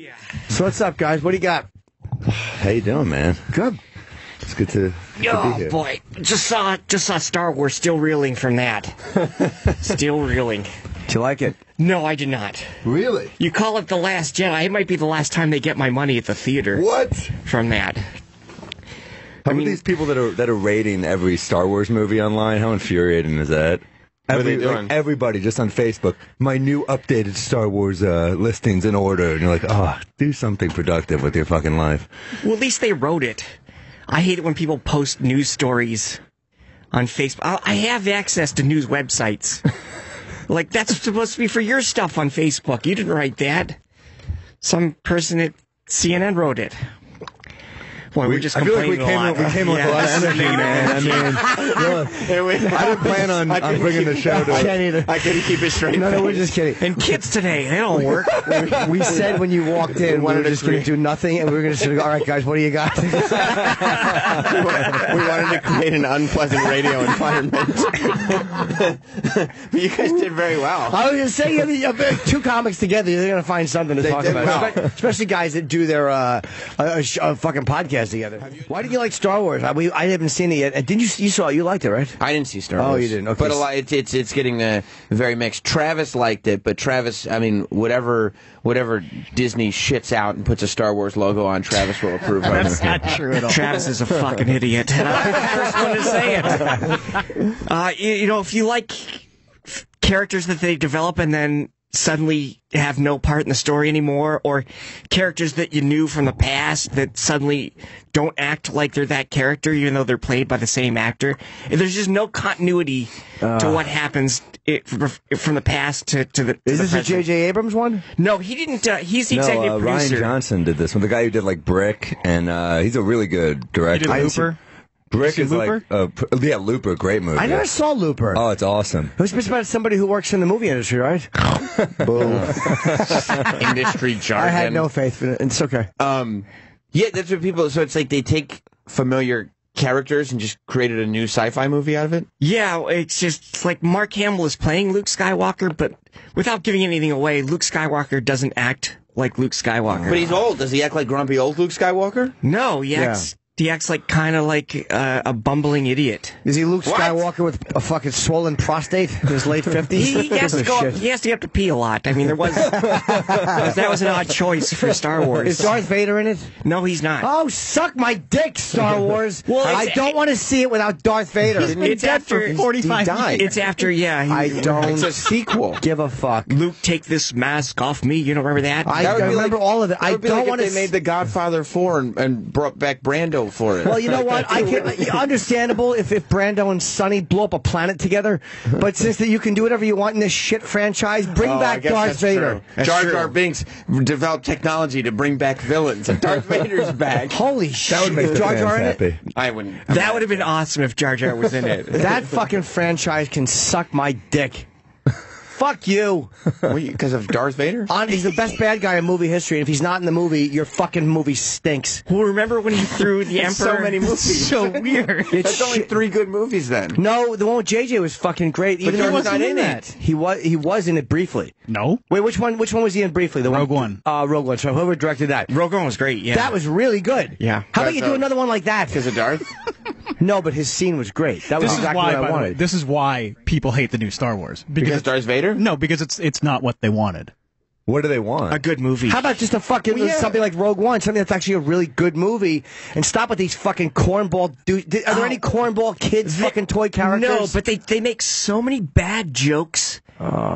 yeah. So what's up, guys? What do you got? How you doing, man? Good. It's good to be Oh here. boy, just saw Star Wars. Still reeling from that. Still reeling. Do you like it? No, I did not. Really? You call it The Last Jedi. It might be the last time they get my money at the theater. What? From that. How about these people that are rating every Star Wars movie online? How infuriating is that? What are they doing? Like everybody just on Facebook. My new updated Star Wars listings in order, and you're like, oh, do something productive with your fucking life. Well, at least they wrote it. I hate it when people post news stories on Facebook. I have access to news websites. Like, that's supposed to be for your stuff on Facebook. You didn't write that. Some person at CNN wrote it. Boy, we're just I feel like we complaining a lot. came with a lot of energy, man. I mean, I didn't plan on bringing the show to I can't either. I couldn't keep it straight. No, we're just kidding. And kids today, they don't work. We said when you walked in, we were just going to do nothing, and we were going to go, all right, guys, what do you got? We wanted to create an unpleasant radio environment. But you guys did very well. I was going to say, you have two comics together, you're going to find something to talk did about. well. Especially guys that do their fucking podcast together. Why did you like Star Wars? I haven't seen it yet. Didn't you liked it, right? I didn't see Star Wars. Oh, you didn't? Okay. But a lot, it's getting very mixed. Travis liked it, but Travis, I mean, whatever Disney shits out and puts a Star Wars logo on, Travis will approve of it. That's not true at all. Travis is a fucking idiot. And I'm the first one to say it. You know, if you like characters that they develop and then suddenly have no part in the story anymore, or characters that you knew from the past that suddenly don't act like they're that character even though they're played by the same actor. There's just no continuity to what happens from the past to the Is this a present. J.J. Abrams one? No, he didn't. He's the executive Ryan producer. Johnson did this one. The guy who did like Brick, and he's a really good director. He did Looper? Brick is Looper? like, yeah, Looper, great movie. I never saw Looper. Oh, it's awesome. It was about somebody who works in the movie industry, right? Boom. Industry jargon. I had no faith in it. It's okay. Yeah, that's what people. So it's like they take familiar characters and just created a new sci-fi movie out of it. Yeah, it's just like Mark Hamill is playing Luke Skywalker, but without giving anything away, Luke Skywalker doesn't act like Luke Skywalker. But he's old. Does he act like grumpy old Luke Skywalker? No, he acts like kind of like a bumbling idiot. Is he Luke What? Skywalker with a fucking swollen prostate in his late 50s? He has to go up, he has to get to pee a lot. I mean, that was an odd choice for Star Wars. Is Darth Vader in it? No, he's not. Oh, suck my dick, Star Wars. Well, I don't want to see it without Darth Vader. It's after 45 He died. It's after I don't It's a sequel. give a fuck. Luke, take this mask off me. You don't remember that? I That would be remember like- all of it. That I would be don't like want if to they made The Godfather 4 and brought back Brando for it. Well, you know what? I can understandable if Brando and Sonny blow up a planet together, but since that you can do whatever you want in this shit franchise, bring I back guess Darth that's Vader. true. Jar Jar Binks developed technology to bring back villains, and Darth Vader's back. Holy shit! That would make Is the Jar fans Jar in it? happy. I wouldn't. That would have been awesome if Jar Jar was in it. That fucking franchise can suck my dick. Fuck you. Because of Darth Vader? He's the best bad guy in movie history, and if he's not in the movie, your fucking movie stinks. Well, remember when he threw the Emperor? So many movies. So weird. That's only 3 good movies then. No, the one with JJ was fucking great. Even he though he's wasn't not in in it. it. He was in it briefly. No. Wait, which one was he in briefly? The Rogue One. Rogue One. So whoever directed that. Rogue One was great, yeah. That was really good. Yeah. How about you do another one like that? Because of Darth? No, but his scene was great. That was This is exactly why, what by I the way, wanted. this is why people hate the new Star Wars. Because Darth Vader? No, because it's not what they wanted. What do they want? a good movie. How about just a fucking something like Rogue One, something that's actually a really good movie, and stop with these fucking cornball dudes. Are there any cornball kids fucking toy characters? No, but they make so many bad jokes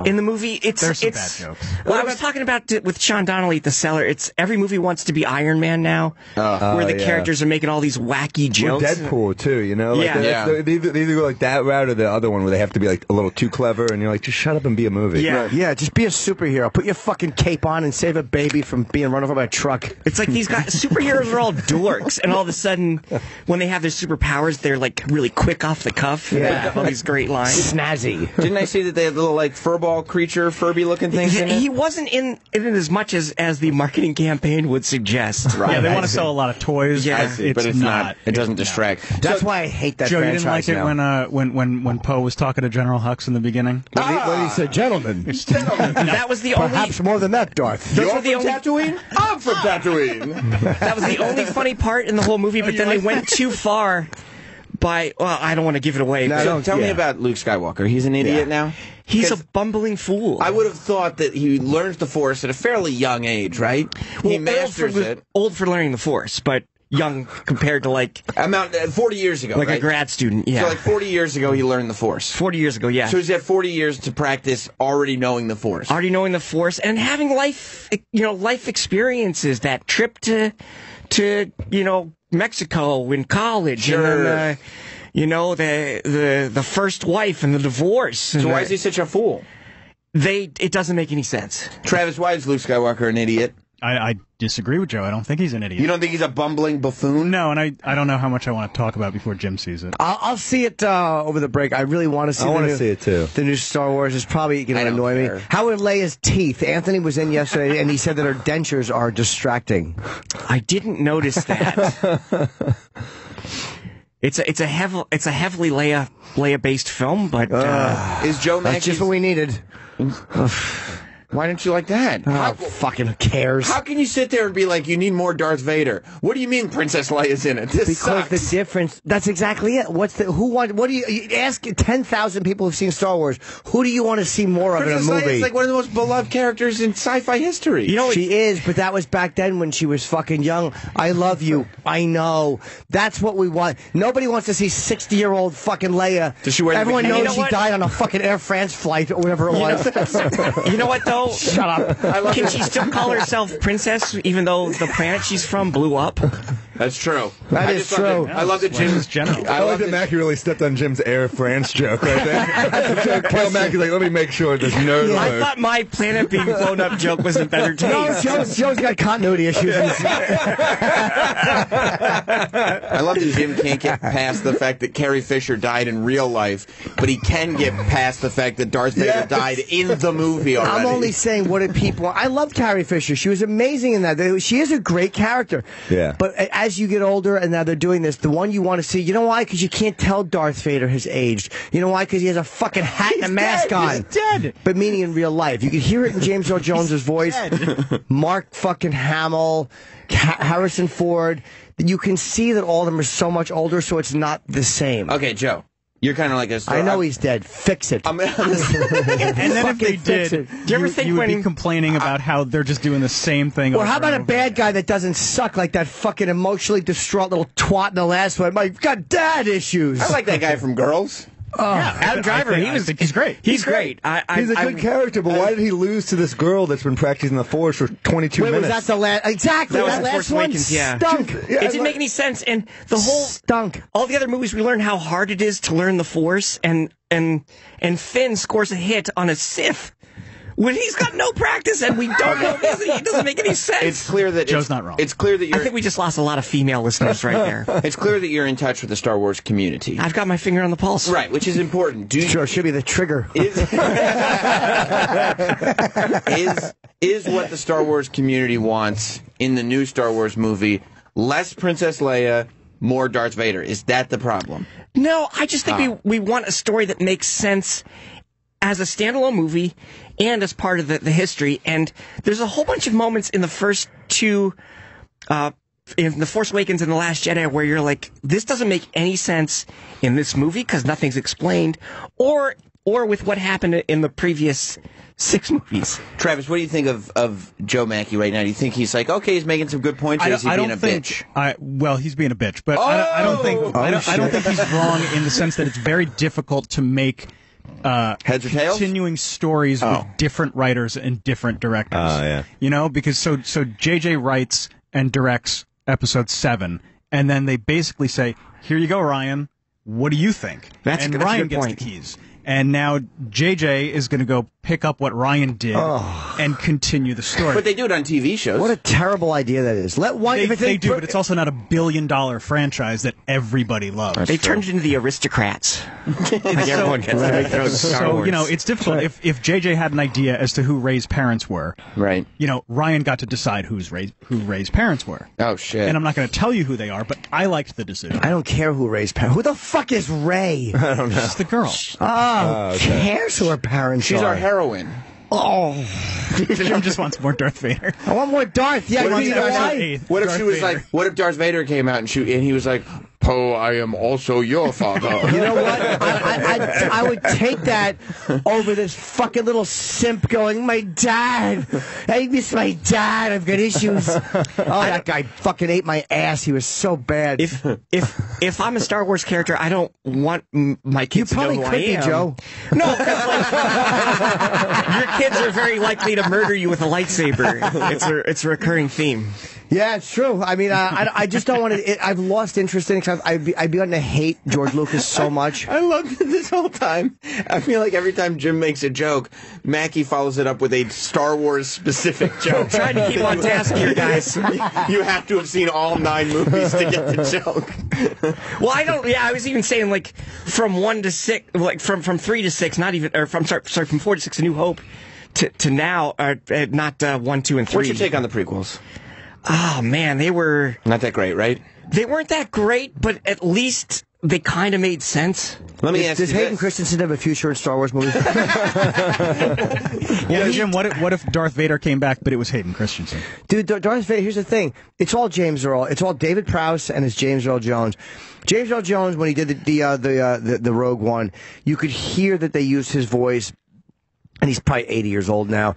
in the movie. There's some bad jokes. Well, I was talking about with Sean Donnelly at the Cellar. It's every movie wants to be Iron Man now, where the yeah. characters are making all these wacky With jokes. Deadpool too, you know. Like Yeah. they either go like that route or the other one where they have to be like a little too clever, and you're like, just shut up and be a movie. Yeah. Yeah, just be a superhero. Put your fucking cape on and save a baby from being run over by a truck. It's like these guys, superheroes are all dorks, and all of a sudden, when they have their superpowers, they're like really quick off the cuff. Yeah. They have all these great lines. Snazzy. Didn't I see that they had little like furball creature, Furby-looking things in it? He wasn't in it as much as the marketing campaign would suggest. Yeah, they want to sell a lot of toys. Yeah, I see, but it's not. It doesn't distract. That's why I hate that Joe, you franchise didn't like now. it when Poe was talking to General Hux in the beginning? When he said, gentlemen, That was the only. perhaps more than that, Darth. Those were the only. Tatooine? I'm from Tatooine. That was the only funny part in the whole movie, but then they went too far well, I don't want to give it away. No, but don't. Tell me Yeah. about Luke Skywalker. He's an idiot now? he's a 'Cause bumbling fool. I would have thought that he learns the Force at a fairly young age, right? He masters it. Old for learning the Force, but young compared to like 40 years ago, a right? grad student. Yeah, So like 40 years ago, he learned the Force. 40 years ago. Yeah. So he's had 40 years to practice already knowing the Force. Already knowing the Force and having life experiences. That trip to Mexico in college, Sure. and then, the first wife and the divorce. So why is he such a fool? It doesn't make any sense. Travis, why is Luke Skywalker an idiot? I disagree with Joe. I don't think he's an idiot. You don't think he's a bumbling buffoon? No, and I don't know how much I want to talk about before Jim sees it. I'll see it over the break. I really want to see. I want to see it too. The new Star Wars is probably going I to don't annoy care. me. How are Leia's teeth? Anthony was in yesterday, and he said that her dentures are distracting. I didn't notice that. It's a heavily Leia based film, but Is Joe That's Mackey's... just what we needed. Why don't you like that? Oh, fucking who cares? How can you sit there and be like, you need more Darth Vader? What do you mean Princess Leia's in it? This Because sucks. the difference. That's exactly it. What do you ask 10,000 people who've seen Star Wars? Who do you want to see more of in a Princess movie? Leia's like one of the most beloved characters in sci-fi history. She is, but that was back then when she was fucking young. I love you. I know. That's what we want. Nobody wants to see 60-year-old fucking Leia. Does she wear the Everyone bikini? knows You know she what? died on a fucking Air France flight or whatever it was. you know what though? Shut up. Can she still call herself princess even though the planet she's from blew up? That's true. That I is just love true. I love that Jim's general. I like that Mackie really stepped on Jim's Air France joke right there. Kel Mackie's like, let me make sure there's no. I thought my planet being blown up joke was in better No, taste. Joe's got continuity issues. I love that Jim can't get past the fact that Carrie Fisher died in real life, but he can get past the fact that Darth Vader died in the movie already. I'm only saying, what did people... I love Carrie Fisher. She was amazing in that. She is a great character. Yeah. But as you get older and now they're doing this, the one you want to see... You know why? Because you can't tell Darth Vader has aged. You know why? Because he has a fucking hat and a mask on. He's dead. But meaning in real life. You could hear it in James Earl Jones's voice. Mark fucking Hamill, Harrison Ford. You can see that all of them are so much older, so it's not the same. Okay, Joe. You're kind of like a... I know he's dead. Fix it. And then if they Fucking fix did, it. Do you ever think would when- be complaining about how they're just doing the same thing. Or over how about and a over bad again. guy that doesn't suck like that fucking emotionally distraught little twat in the last one? My God, dad issues. I like that guy from Girls. Adam Driver, I think he's great. He's great. He's a good character, but why did he lose to this girl that's been practicing the Force for 22 Wait, was minutes? that the last? Exactly. That was That The last Force one Awakens, yeah. stunk. Yeah, It didn't make any sense, and the whole Stunk. all the other movies we learn how hard it is to learn the Force, and Finn scores a hit on a Sith when he's got no practice, and we don't know this. It doesn't make any sense. It's clear that... Joe's not wrong. It's clear that I you're... think we just lost a lot of female listeners right there. It's clear that you're in touch with the Star Wars community. I've got my finger on the pulse. Right, which is important. Do you... Sure, should be the trigger. Is what the Star Wars community wants in the new Star Wars movie less Princess Leia, more Darth Vader? Is that the problem? No, I just think we want a story that makes sense as a standalone movie and as part of the history. And there's a whole bunch of moments in the first two, in The Force Awakens and The Last Jedi, where you're like, this doesn't make any sense in this movie because nothing's explained, or with what happened in the previous 6 movies. Travis, what do you think of Joe Mackey right now? Do you think he's like, okay, he's making some good points, or is he being a bitch? Well, he's being a bitch, but I don't think I don't think he's wrong in the sense that it's very difficult to make Heads or tails? continuing stories with different writers and different directors. Yeah. You know, because so JJ writes and directs episode 7, and then they basically say, "Here you go, Ryan. What do you think?" That's and a Ryan good gets point. the keys. And now JJ is going to go pick up what Ryan did and continue the story. But they do it on TV shows. What a terrible idea that is. Let one. They do, but it's also not $1 billion franchise that everybody loves. They turned it into the Aristocrats. Like everyone gets to throw the Star So, Wars. you know, it's difficult. If JJ had an idea as to who Ray's parents were, Right. you know, Ryan got to decide who Ray's parents were. Oh, shit. And I'm not going to tell you who they are, but I liked the decision. I don't care who Ray's parents. Who the fuck is Ray? She's the girl. Oh, who cares who her parents She's are? our heroine. Oh, Jim just wants more Darth Vader. I want more Darth. Yeah, What if you he know was why? like- What if Darth she was Vader. like? What if Darth Vader came out and he was like, "Poe, I am also your father." You know what? I would take that over this fucking little simp going, my dad. I miss my dad. I've got issues. Oh, that guy fucking ate my ass. He was so bad. If I'm a Star Wars character, I don't want my kids to know probably who could I be, am. Joe. No, because your kids are very likely to murder you with a lightsaber. It's a recurring theme. Yeah, it's true. I mean, I just don't want to. I've lost interest in it because I've begun to hate George Lucas so much. I loved it this whole time. I feel like every time Jim makes a joke, Mackie follows it up with a Star Wars specific joke. Trying to keep on task here, guys. You have to have seen all 9 movies to get the joke. Well, I don't. Yeah, I was even saying like from 1 to 6, like from 3 to 6, not even, or from sorry, from 4 to 6, A New Hope, to now, not 1, 2, and 3. What's your take on the prequels? Oh man, they were Not that great, right? they weren't that great, but at least they kind of made sense. Let me ask Does you Hayden this. Christensen have a future in Star Wars movies? Yeah, Jim, what if Darth Vader came back, but it was Hayden Christensen? Dude, Darth Vader, here's the thing. It's all James Earl. It's all David Prowse and it's James Earl Jones. James Earl Jones, when he did the Rogue One, you could hear that they used his voice, and he's probably 80 years old now.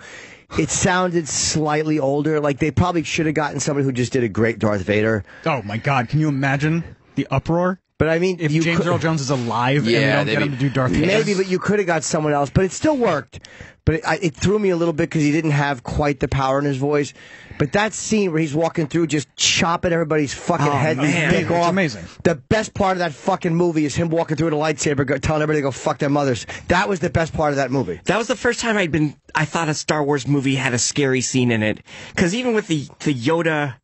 It sounded slightly older. Like they probably should have gotten somebody who just did a great Darth Vader. Oh my God! Can you imagine the uproar But I mean, if you James could- Earl Jones is alive and Yeah, they don't they'd get be- him to do Darth Vader? Maybe, but you could have got someone else. But it still worked. But it threw me a little bit because he didn't have quite the power in his voice. But that scene where he's walking through just chopping everybody's fucking head man. dick It's off. amazing. The best part of that fucking movie is him walking through with a lightsaber telling everybody to go fuck their mothers. That was the best part of that movie. That was the first time I thought a Star Wars movie had a scary scene in it. Because even with the Yoda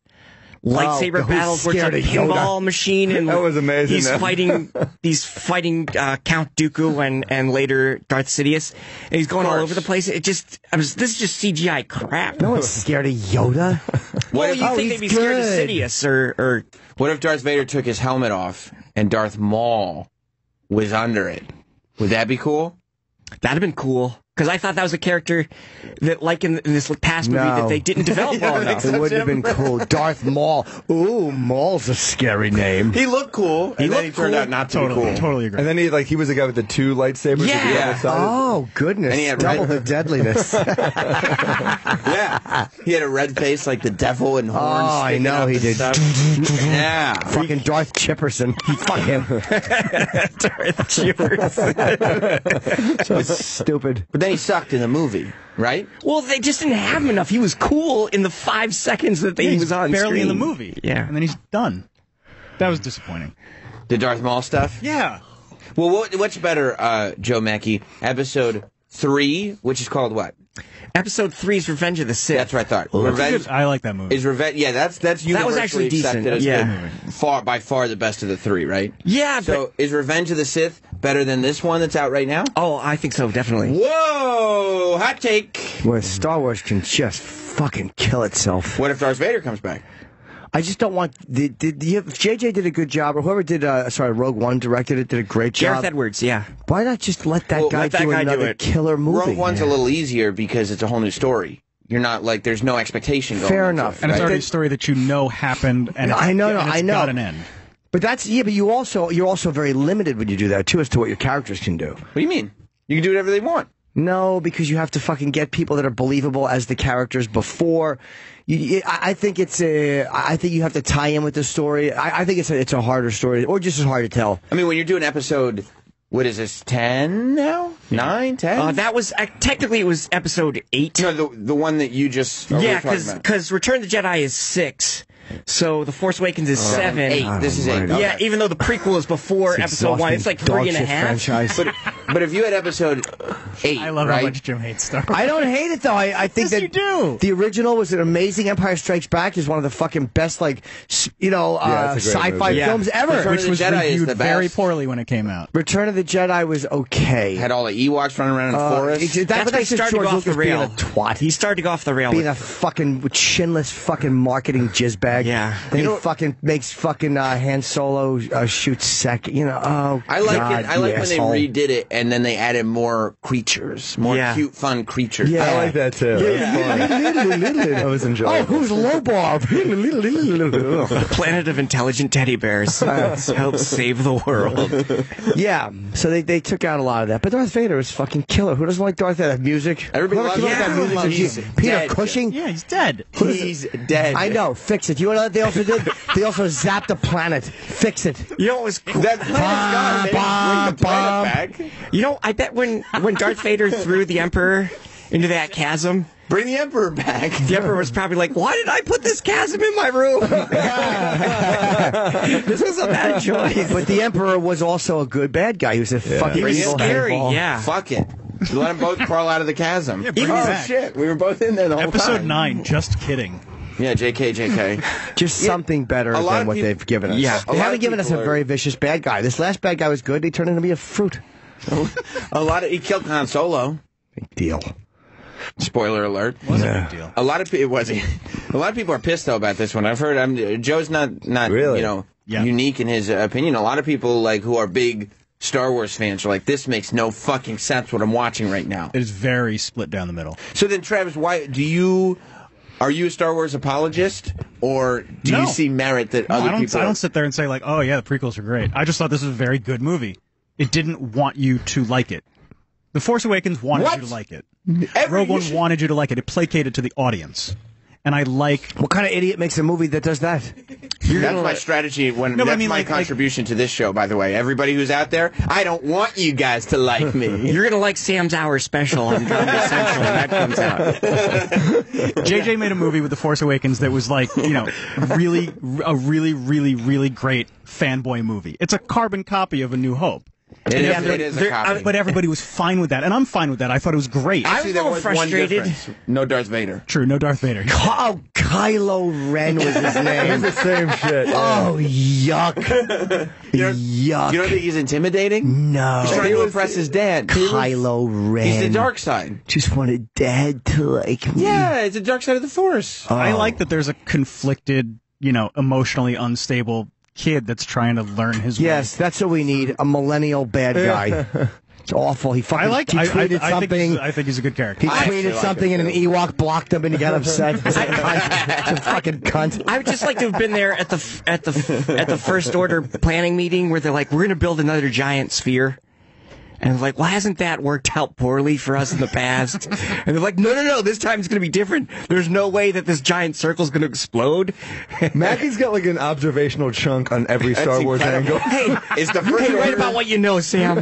lightsaber who's battles, where it's scared a of Yoda? pinball machine, and That was amazing, He's though. fighting Count Dooku and later Darth Sidious, and he's going all over the place. This is just CGI crap. No one's scared of Yoda. Well, you think he's they'd be scared of good. Sidious or What if Darth Vader took his helmet off and Darth Maul was under it? Would that be cool? that'd have been cool. Because I thought that was a character that, like in this past movie, No. that they didn't develop well enough. It wouldn't have been cool. Darth Maul. Ooh, Maul's a scary name. He looked cool, and then he looked turned cool. out not to be Totally, cool. totally agree. And then he was the guy with the 2 lightsabers Yeah. at the other side. Oh, goodness. And he had Double red- the deadliness. Yeah, he had a red face like the devil and horns. Oh, I sticking know out he and did. stuff. Yeah, Fucking Darth Chipperson. Fuck him. So stupid. but then he sucked in the movie, right? Well, they just didn't have him enough. He was cool in the 5 seconds that he He's was on barely in the screen. movie. Yeah. And then he's done. That was disappointing. The Darth Maul stuff. Yeah. Well, what's better, Joe Mackey? Episode 3, which is called what? Episode 3 is Revenge of the Sith. That's what I thought. That's Revenge good. I like that movie. is revenge. Yeah, that's universally was actually accepted decent. as Yeah. by far the best of the 3, right? Yeah, So is Revenge of the Sith better than this one that's out right now? oh, I think so, definitely. Whoa! Hot take. Where Star Wars can just fucking kill itself. What if Darth Vader comes back? I just don't want. If JJ did a good job, or whoever did, Rogue One directed it, did a great job. Gareth Edwards, yeah. Why not just let that Well, guy let that do guy do another it. killer movie? Rogue One's a little easier because it's a whole new story. You're not like there's no expectation going. Fair into enough. it, and it's right? already a story that you know happened, and it's, I know, and it's I know. got an end. But that's but you're also very limited when you do that too, as to what your characters can do. What do you mean? You can do whatever they want. No, because you have to fucking get people that are believable as the characters before. I think I think you have to tie in with the story. I think it's a harder story, or just as hard to tell. I mean, when you're doing episode, what is this, 10 now? 9, 10? That was, technically it was episode 8. No, the one that you just were Yeah, talking about. because Return of the Jedi is 6, so The Force Awakens is 7. 8. This is 8. Yeah, even though the prequel is before episode 1, it's like 3.5. Franchise. But if you had episode 8, I love right? how much Jim hates Star Wars. I don't hate it though. I think Yes, that you do. the original was an amazing. Empire Strikes Back is one of the fucking best, it's a great sci-fi movie. Yeah. films ever. Return Which of the was Jedi is reviewed the very best. poorly when it came out. Return of the Jedi was okay. Had all the Ewoks running around in the forest. That's when he just started to George go off the Lucas being rail. a twat. He started to go off the rail. being with- a fucking chinless fucking marketing jizzbag. douchebag. Yeah. Then he fucking makes fucking Han Solo shoot second. You know, oh, I like God, it. I like you when they asshole. redid it and then they added more creatures, more cute, fun creatures. Yeah. I like that too. I was enjoying. Oh, who's Lobob? Planet of Intelligent Teddy Bears. Help save the world. Yeah, so they took out a lot of that. But Darth Vader is fucking killer. Who doesn't like Darth Vader? Music? Everybody Whoever loves came up with that music. He's Peter dead. Cushing? Yeah, he's dead. He's dead. I know. Fix it. You know what they also did? They also zapped the planet. Fix it. You know what was cool? That planet's gone, man. Bring the planet back. You know, I bet when Darth Vader threw the Emperor into that chasm, Bring the Emperor back. the Emperor was probably like, why did I put this chasm in my room? This was a bad choice. But the Emperor was also a good bad guy. He was a fucking He was evil scary, handball. yeah. Fuck it. Let them both crawl out of the chasm. bring him oh, back. shit. We were both in there the whole Episode time. 9, just kidding. Yeah, JK. Just something better a lot than of what people- they've given us. Yeah. They A lot haven't of given us a people are- very vicious bad guy. This last bad guy was good. They turned into be a fruit. He killed Han Solo. Big deal. Spoiler alert. Wasn't a big deal. A lot of people are pissed though about this one. I've heard. Joe's not Really? unique in his opinion. A lot of people like who are big Star Wars fans are like, this makes no fucking sense what I'm watching right now. It is very split down the middle. So then, Travis, are you a Star Wars apologist, or do No. you see merit that No, other I people? don't sit there and say like, oh yeah, the prequels are great. I just thought this was a very good movie. It didn't want you to like it. The Force Awakens wanted What? you to like it. Every- Rogue One wanted you to like it. It placated to the audience. And I like... What kind of idiot makes a movie that does that? That's my strategy. No, but That's I mean, my like- contribution to this show, by the way. Everybody who's out there, I don't want you guys to like me. You're going to like Sam's Hour special on Comedy Central when that comes out. JJ made a movie with The Force Awakens that was like, really great fanboy movie. It's a carbon copy of A New Hope. It is a copy. But everybody was fine with that, and I'm fine with that. I thought it was great. I Actually, was a there little was one frustrated. difference. No Darth Vader. True, no Darth Vader. Oh, Kylo Ren was his name. the same shit. Oh, yuck. Yuck. You don't think he's intimidating? No. He's trying to impress his dad. Kylo Ren. He's the dark side. Just wanted Dad to like me. Yeah, it's the dark side of the Force. I like that there's a conflicted, emotionally unstable kid that's trying to learn his way. Yes, that's what we need. A millennial bad guy. It's awful. He fucking he tweeted something. I think he's a good character. He tweeted something and an Ewok blocked him and he got upset. He's a cunt. He's a fucking cunt. I would just like to have been there at the First Order planning meeting where they're like, we're going to build another giant sphere. And I was like, well, hasn't that worked out poorly for us in the past? And they're like, no, this time it's going to be different. There's no way that this giant circle's going to explode. Mackey's got like an observational chunk on every Star Wars incredible. angle. Hey, Is the first hey, write order, about what you know, Sam.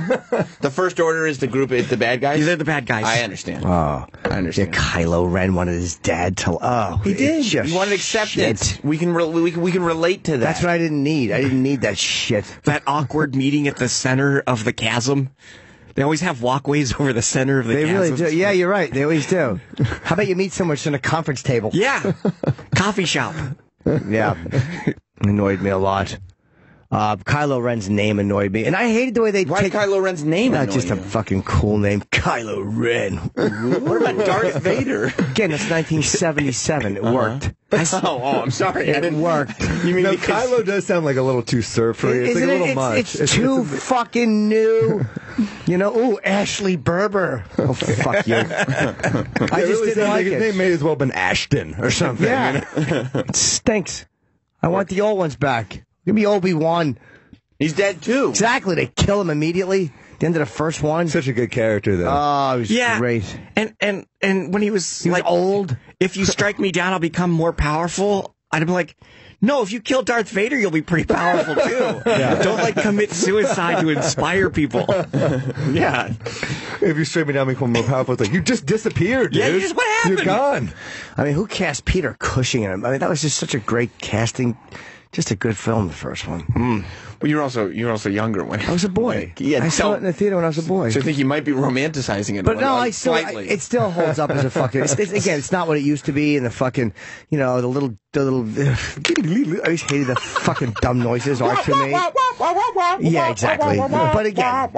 the First Order is the group, it's the bad guys? They're the bad guys. I understand. Oh, I yeah, understand. Kylo Ren wanted his dad to. Oh, He did. it's just He wanted acceptance. shit. We can relate to that. That's what I didn't need. I didn't need that shit. That awkward meeting at the center of the chasm. They always have walkways over the center of the They chasm. really do. Yeah, you're right. They always do. How about you meet someone just in a conference table? Yeah. Coffee shop. Yeah. Annoyed me a lot. Kylo Ren's name annoyed me. And I hated the way they Why take... Kylo Ren's name Not annoy just a you? fucking cool name. Kylo Ren. What about Darth Vader? Again, that's 1977. It worked. I'm sorry. I It didn't worked. You mean No, because- Kylo does sound like a little too surfery. It's like Isn't a little it? much. It's too fucking new. Ooh, Ashley Berber. Oh, fuck you. I just really didn't sounds like his it. name may as well have been Ashton or something. Yeah. It stinks. I want the old ones back. Give me Obi-Wan. He's dead too. Exactly. They kill him immediately. The end of the first one. Such a good character, though. Oh, it was Yeah. great. And when he was He was like, old. if you strike me down, I'll become more powerful. I'd be like, no, if you kill Darth Vader, you'll be pretty powerful too. Don't commit suicide to inspire people. Yeah. If you straight me down, become more powerful. It's like, you just disappeared, dude. Yeah, you just- what happened? You're gone. I mean, who cast Peter Cushing in him? I mean, that was just such a great casting. Just a good film, the first one. Well, you're also younger when I was a boy. Yeah, I saw it in the theater when I was a boy. So I think you might be romanticizing it. But no, slightly. it still holds up as a fucking. It's not what it used to be, and the fucking, the little the little. I always hated the fucking dumb noises R2 made. Yeah, exactly. But again,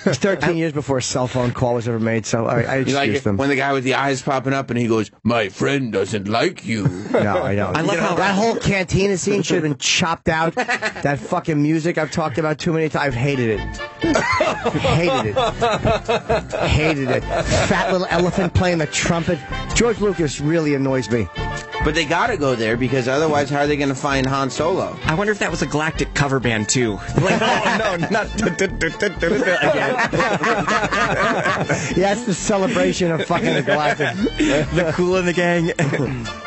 it's 13 years before a cell phone call was ever made, so I You like excuse it them. when the guy with the eyes popping up and he goes, "My friend doesn't like you." No, I don't. I love how that whole cantina scene should have been chopped out. That fucking music I've talked about too many times. I've hated it. Hated it. Hated it. Fat little elephant playing the trumpet. George Lucas really annoys me. But they gotta go there because otherwise, how are they gonna find Han Solo? I wonder if that was a Galactic cover band too. Like, oh no, not again. Yeah, it's the celebration of fucking the Galactic. The Kool and the Gang. You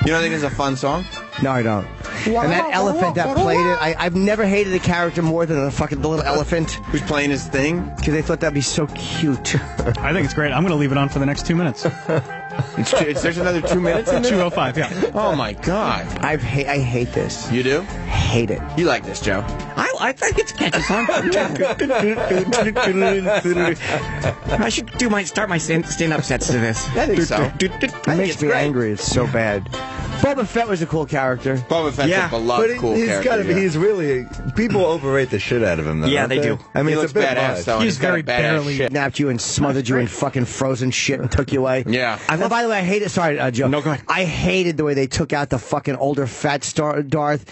don't think it's a fun song? No, I don't. And that elephant that played it, I've never hated the character more than the little elephant. Who's playing his thing? Because they thought that'd be so cute. I think it's great. I'm going to leave it on for the next 2 minutes. There's another 2 minutes in there? 2:05, yeah. Oh my god. I hate this. You do? Hate it. You like this, Joe? I think it's a catchy song. I should start my stand-up sets to this. I think so. It makes me angry. It's so bad. Boba Fett was a cool character. Boba Fett's Yeah, a beloved, cool he's character. gotta be. yeah. He's really. People overrate the shit out of him. Though, Yeah, don't they do. I mean, He it's looks a bit badass, much. though. and He's got very badass barely- shit. Kidnapped you and smothered you in fucking frozen shit and took you away. Yeah. And by the way, I hate it. Sorry, Joe. No, go ahead. I hated the way they took out the fucking older fat Darth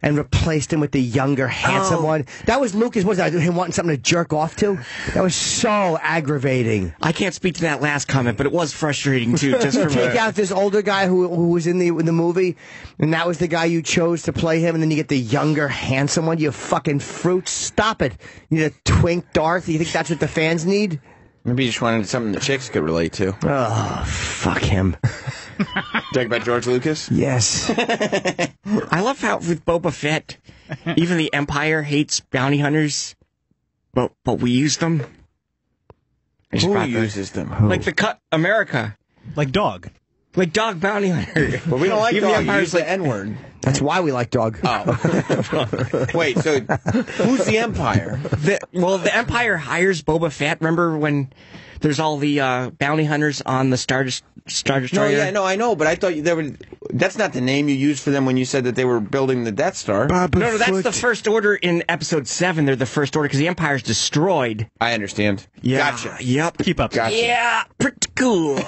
and replaced him with the younger handsome one. That was Lucas. Was that him wanting something to jerk off to? That was so aggravating. I can't speak to that last comment, but it was frustrating too. Just from Take out this older guy who was in the movie, and that was the guy you chose to play him, and then you get the younger, handsome one. You fucking fruit. Stop it. You need a twink Darth. You think that's what the fans need? Maybe you just wanted something the chicks could relate to. Oh, fuck him. Talk about George Lucas? Yes. I love how with Boba Fett, even the Empire hates bounty hunters, but we use them. I just Who brought that. uses them? Like the cut America, Like dog. like dog bounty hunter. But we don't like Even the dog. You Empire's use the N-word. That's why we like dog. Oh. Wait, so who's the Empire? The Empire hires Boba Fett. Remember when there's all the bounty hunters on the Star Destroyer? No, I know, but I thought there were. That's not the name you used for them when you said that they were building the Death Star. No, that's the First Order in Episode 7. They're the First Order because the Empire's destroyed. I understand. Yeah. Gotcha. Yep. Keep up. Gotcha. Yeah, pretty cool.